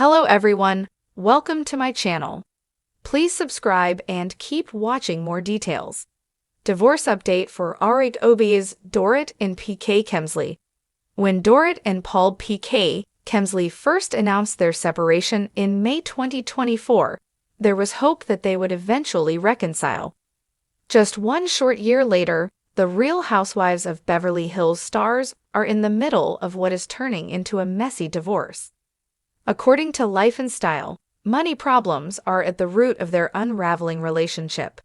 Hello everyone, welcome to my channel. Please subscribe and keep watching more details. Divorce update for RHOBH's Dorit and PK Kemsley. When Dorit and Paul PK Kemsley first announced their separation in May 2024, there was hope that they would eventually reconcile. Just one short year later, the Real Housewives of Beverly Hills stars are in the middle of what is turning into a messy divorce. According to Life and Style, money problems are at the root of their unraveling relationship.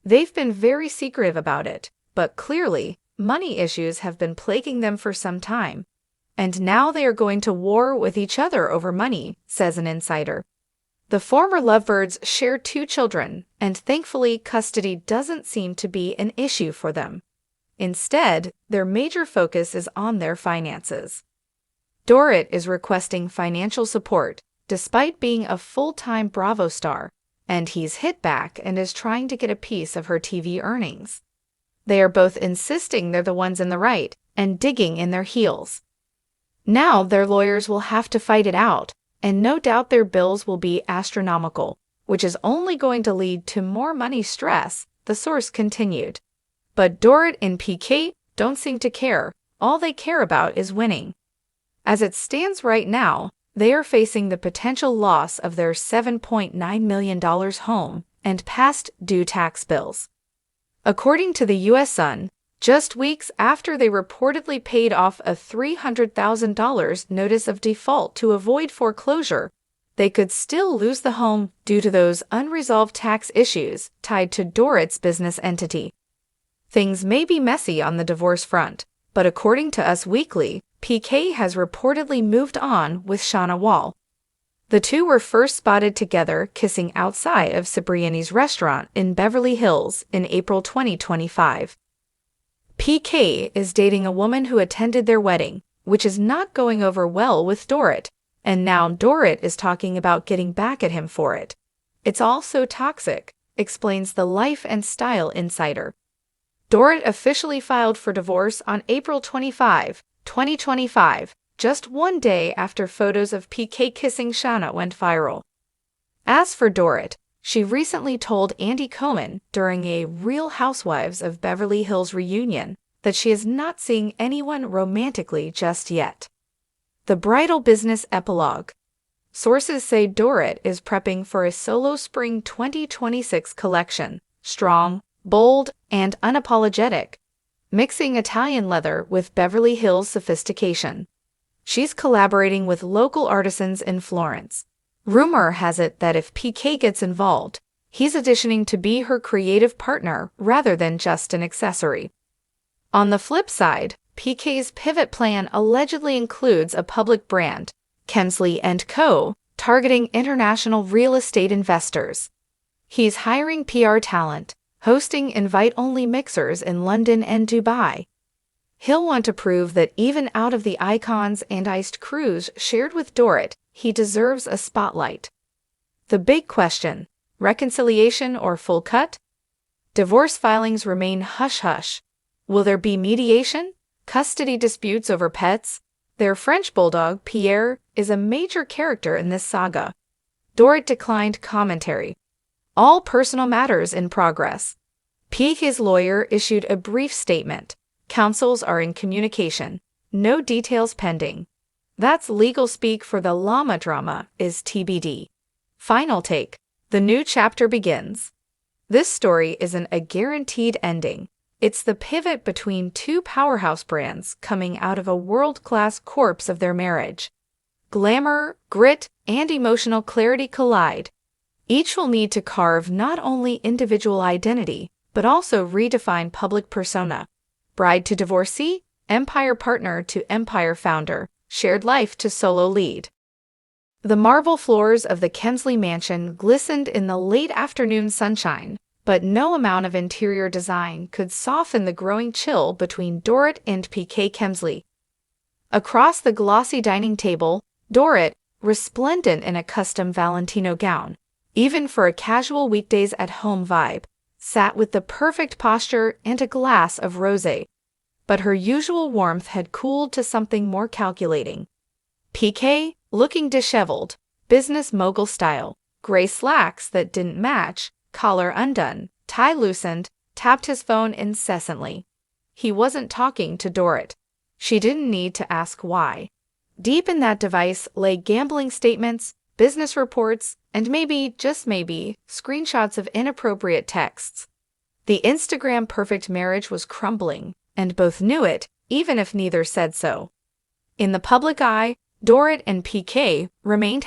They've been very secretive about it, but clearly, money issues have been plaguing them for some time. And now they are going to war with each other over money, says an insider. The former lovebirds share 2 children, and thankfully custody doesn't seem to be an issue for them. Instead, their major focus is on their finances. Dorit is requesting financial support, despite being a full-time Bravo star, and he's hit back and is trying to get a piece of her TV earnings. They are both insisting they're the ones in the right and digging in their heels. Now their lawyers will have to fight it out, and no doubt their bills will be astronomical, which is only going to lead to more money stress, the source continued. But Dorit and PK don't seem to care. All they care about is winning. As it stands right now, they are facing the potential loss of their $7.9 million home and past due tax bills. According to the U.S. Sun, just weeks after they reportedly paid off a $300,000 notice of default to avoid foreclosure, they could still lose the home due to those unresolved tax issues tied to Dorit's business entity. Things may be messy on the divorce front, but according to Us Weekly, PK has reportedly moved on with Shauna Wall. The two were first spotted together kissing outside of Cipriani's restaurant in Beverly Hills in April 2025. PK is dating a woman who attended their wedding, which is not going over well with Dorit, and now Dorit is talking about getting back at him for it. It's all so toxic, explains the Life and Style insider. Dorit officially filed for divorce on April 25, 2025, just one day after photos of PK kissing Shauna went viral. As for Dorit, she recently told Andy Cohen during a Real Housewives of Beverly Hills reunion that she is not seeing anyone romantically just yet. The bridal business epilogue. Sources say Dorit is prepping for a solo spring 2026 collection, strong, bold, and unapologetic, mixing Italian leather with Beverly Hills sophistication. She's collaborating with local artisans in Florence. Rumor has it that if PK gets involved, he's auditioning to be her creative partner rather than just an accessory. On the flip side, PK's pivot plan allegedly includes a public brand, Kemsley & Co., targeting international real estate investors. He's hiring PR talent, hosting invite-only mixers in London and Dubai. He'll want to prove that even out of the icons and iced crews shared with Dorit, he deserves a spotlight. The big question: reconciliation or full cut? Divorce filings remain hush-hush. Will there be mediation? Custody disputes over pets? Their French bulldog, Pierre, is a major character in this saga. Dorit declined commentary. All personal matters in progress. PK's lawyer issued a brief statement. Counsels are in communication. No details pending. That's legal speak for the llama drama is TBD. Final take. The new chapter begins. This story isn't a guaranteed ending. It's the pivot between 2 powerhouse brands coming out of a world-class corpse of their marriage. Glamour, grit, and emotional clarity collide. Each will need to carve not only individual identity, but also redefine public persona. Bride to divorcee, empire partner to empire founder, shared life to solo lead. The marble floors of the Kemsley mansion glistened in the late afternoon sunshine, but no amount of interior design could soften the growing chill between Dorit and PK Kemsley. Across the glossy dining table, Dorit, resplendent in a custom Valentino gown, even for a casual weekdays at home vibe, sat with the perfect posture and a glass of rosé. But her usual warmth had cooled to something more calculating. PK, looking disheveled, business mogul style, gray slacks that didn't match, collar undone, tie loosened, tapped his phone incessantly. He wasn't talking to Dorit. She didn't need to ask why. Deep in that device lay gambling statements, business reports, and maybe, just maybe, screenshots of inappropriate texts. The Instagram perfect marriage was crumbling, and both knew it, even if neither said so. In the public eye, Dorit and PK remained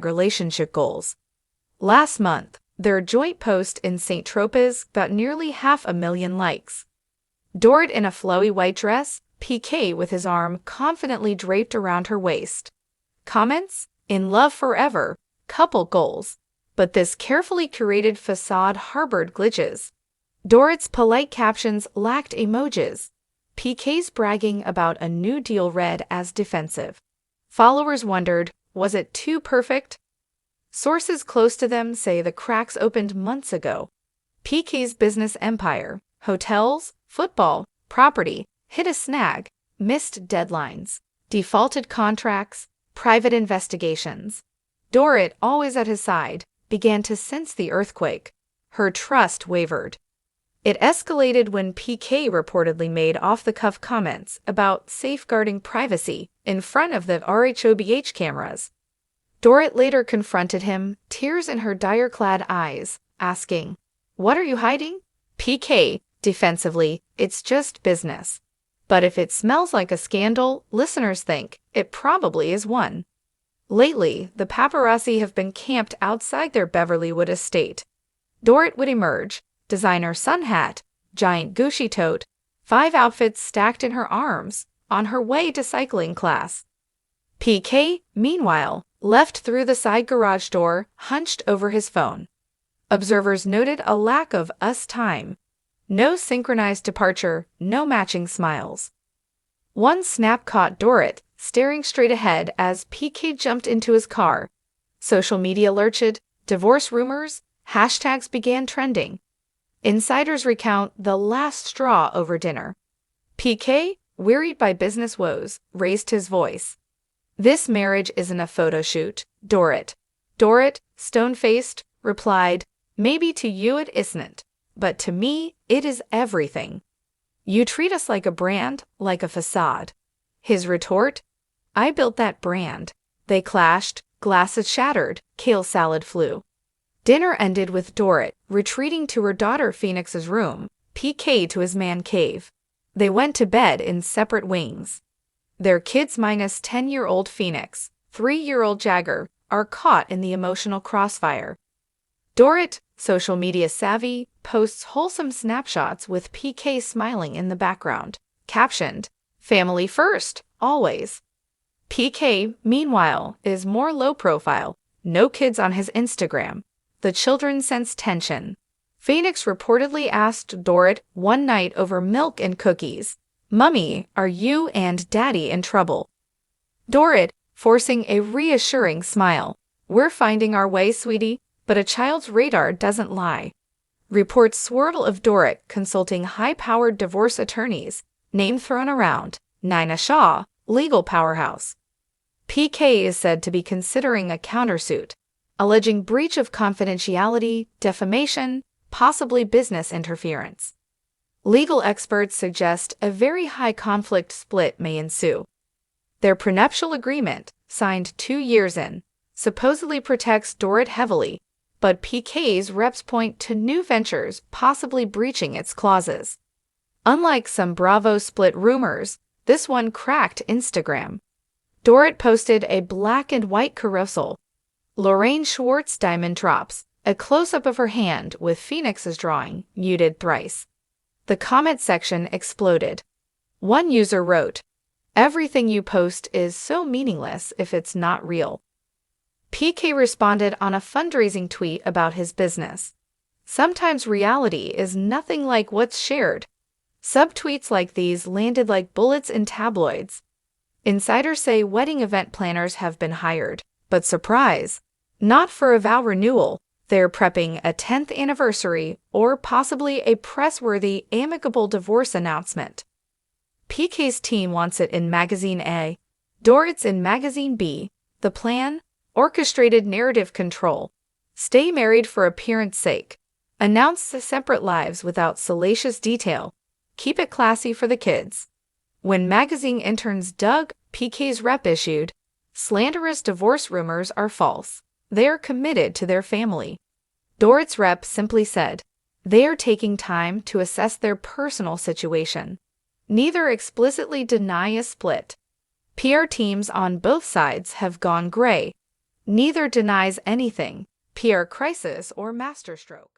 #relationship goals. Last month, their joint post in St. Tropez got nearly 500,000 likes. Dorit in a flowy white dress, PK with his arm confidently draped around her waist. Comments? In love forever, couple goals. But this carefully curated facade harbored glitches. Dorit's polite captions lacked emojis. PK's bragging about a new deal read as defensive. Followers wondered, was it too perfect? Sources close to them say the cracks opened months ago. PK's business empire, hotels, football, property, hit a snag, missed deadlines, defaulted contracts, private investigations. Dorit, always at his side, began to sense the earthquake. Her trust wavered. It escalated when PK reportedly made off-the-cuff comments about safeguarding privacy in front of the RHOBH cameras. Dorit later confronted him, tears in her dire-clad eyes, asking, "What are you hiding?" PK, defensively, "It's just business. But if it smells like a scandal, listeners think it probably is one." Lately, the paparazzi have been camped outside their Beverlywood estate. Dorit would emerge, designer sun hat, giant Gucci tote, 5 outfits stacked in her arms, on her way to cycling class. PK, meanwhile, left through the side garage door, hunched over his phone. Observers noted a lack of us time. No synchronized departure, no matching smiles. One snap caught Dorit, staring straight ahead as PK jumped into his car. Social media lurched, divorce rumors, hashtags began trending. Insiders recount the last straw over dinner. PK, wearied by business woes, raised his voice. "This marriage isn't a photo shoot, Dorit." Dorit, stone-faced, replied, "Maybe to you it isn't, but to me it is everything. You treat us like a brand, like a facade." His retort, "I built that brand." They clashed, glasses shattered, kale salad flew. Dinner ended with Dorit retreating to her daughter Phoenix's room, PK to his man cave. They went to bed in separate wings. Their kids minus 10-year-old Phoenix, 3-year-old Jagger, are caught in the emotional crossfire. Dorit, social media savvy, posts wholesome snapshots with PK smiling in the background, captioned, "Family first, always." PK, meanwhile, is more low profile, no kids on his Instagram. The children sense tension. Phoenix reportedly asked Dorit one night over milk and cookies, "Mummy, are you and Daddy in trouble?" Dorit, forcing a reassuring smile, "We're finding our way, sweetie, but a child's radar doesn't lie." Reports swirl of Dorit consulting high-powered divorce attorneys, name thrown around, Nina Shah, legal powerhouse. PK is said to be considering a countersuit, alleging breach of confidentiality, defamation, possibly business interference. Legal experts suggest a very high conflict split may ensue. Their prenuptial agreement, signed 2 years in, supposedly protects Dorit heavily, but PK's reps point to new ventures possibly breaching its clauses. Unlike some Bravo split rumors, this one cracked Instagram. Dorit posted a black and white carousel. Lorraine Schwartz diamond drops, a close-up of her hand with Phoenix's drawing, muted thrice. The comment section exploded. One user wrote, "Everything you post is so meaningless if it's not real." PK responded on a fundraising tweet about his business. "Sometimes reality is nothing like what's shared." Subtweets like these landed like bullets in tabloids. Insiders say wedding event planners have been hired, but surprise, not for a vow renewal. They're prepping a 10th anniversary or possibly a press-worthy amicable divorce announcement. PK's team wants it in Magazine A, Dorit's in Magazine B. The plan? orchestrated narrative control, stay married for appearance sake, announce the separate lives without salacious detail, keep it classy for the kids. When magazine interns dug PK's rep issued, slanderous divorce rumors are false. They are committed to their family. Dorit's rep simply said, they are taking time to assess their personal situation. Neither explicitly deny a split. PR teams on both sides have gone gray. Neither denies anything, PR crisis or masterstroke.